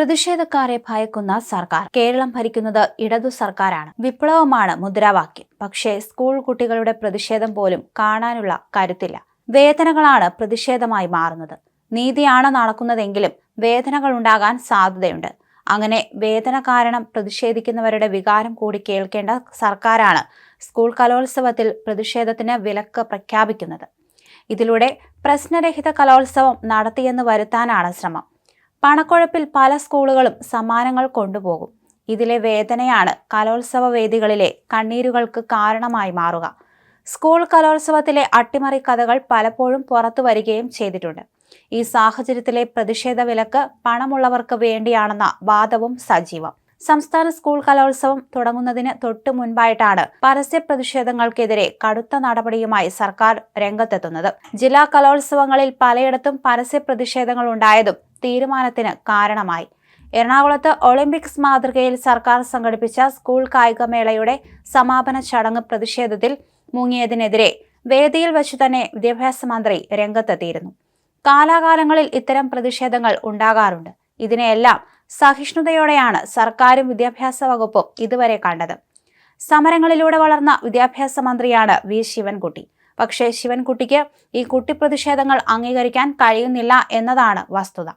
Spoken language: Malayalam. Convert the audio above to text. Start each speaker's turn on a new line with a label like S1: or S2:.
S1: പ്രതിഷേധക്കാരെ ഭയക്കുന്ന സർക്കാർ. കേരളം ഭരിക്കുന്നത് ഇടതു സർക്കാരാണ്. വിപ്ലവമാണ് മുദ്രാവാക്യം. പക്ഷേ സ്കൂൾ കുട്ടികളുടെ പ്രതിഷേധം പോലും കാണാനുള്ള കരുത്തില്ല. വേദനകളാണ് പ്രതിഷേധമായി മാറുന്നത്. നീതിയാണ് നടക്കുന്നതെങ്കിലും വേദനകൾ ഉണ്ടാകാൻ സാധ്യതയുണ്ട്. അങ്ങനെ വേദന കാരണം പ്രതിഷേധിക്കുന്നവരുടെ വികാരം കൂടി കേൾക്കേണ്ട സർക്കാരാണ് സ്കൂൾ കലോത്സവത്തിൽ പ്രതിഷേധത്തിന് വിലക്ക് പ്രഖ്യാപിക്കുന്നത്. ഇതിലൂടെ പ്രശ്നരഹിത കലോത്സവം നടത്തിയെന്ന് വരുത്താനാണ് ശ്രമം. പണക്കൊഴുപ്പിൽ പല സ്കൂളുകളും സമ്മാനങ്ങൾ കൊണ്ടുപോകും. ഇതിലെ വേദനയാണ് കലോത്സവ വേദികളിലെ കണ്ണീരുകൾക്ക് കാരണമായി മാറുക. സ്കൂൾ കലോത്സവത്തിലെ അട്ടിമറി കഥകൾ പലപ്പോഴും പുറത്തു വരികയും ചെയ്തിട്ടുണ്ട്. ഈ സാഹചര്യത്തിലെ പ്രതിഷേധ വിലക്ക് പണമുള്ളവർക്ക് വേണ്ടിയാണെന്ന വാദവും സജീവം. സംസ്ഥാന സ്കൂൾ കലോത്സവം തുടങ്ങുന്നതിന് തൊട്ടു മുൻപായിട്ടാണ് പരസ്യ പ്രതിഷേധങ്ങൾക്കെതിരെ കടുത്ത നടപടിയുമായി സർക്കാർ രംഗത്തെത്തുന്നത്. ജില്ലാ കലോത്സവങ്ങളിൽ പലയിടത്തും പരസ്യ പ്രതിഷേധങ്ങൾ ഉണ്ടായതും തീരുമാനത്തിന് കാരണമായി. എറണാകുളത്ത് ഒളിമ്പിക്സ് മാതൃകയിൽ സർക്കാർ സംഘടിപ്പിച്ച സ്കൂൾ കായികമേളയുടെ സമാപന ചടങ്ങ് പ്രതിഷേധത്തിൽ മുങ്ങിയതിനെതിരെ വേദിയിൽ വെച്ചു തന്നെ വിദ്യാഭ്യാസ മന്ത്രി രംഗത്തെത്തിയിരുന്നു. കാലാകാലങ്ങളിൽ ഇത്തരം പ്രതിഷേധങ്ങൾ ഉണ്ടാകാറുണ്ട്. ഇതിനെയെല്ലാം സഹിഷ്ണുതയോടെയാണ് സർക്കാരും വിദ്യാഭ്യാസ വകുപ്പും ഇതുവരെ കണ്ടത്. സമരങ്ങളിലൂടെ വളർന്ന വിദ്യാഭ്യാസ മന്ത്രിയാണ് വി ശിവൻകുട്ടി. പക്ഷേ ശിവൻകുട്ടിക്ക് ഈ കുട്ടി പ്രതിഷേധങ്ങൾ അംഗീകരിക്കാൻ കഴിയുന്നില്ല എന്നതാണ് വസ്തുത.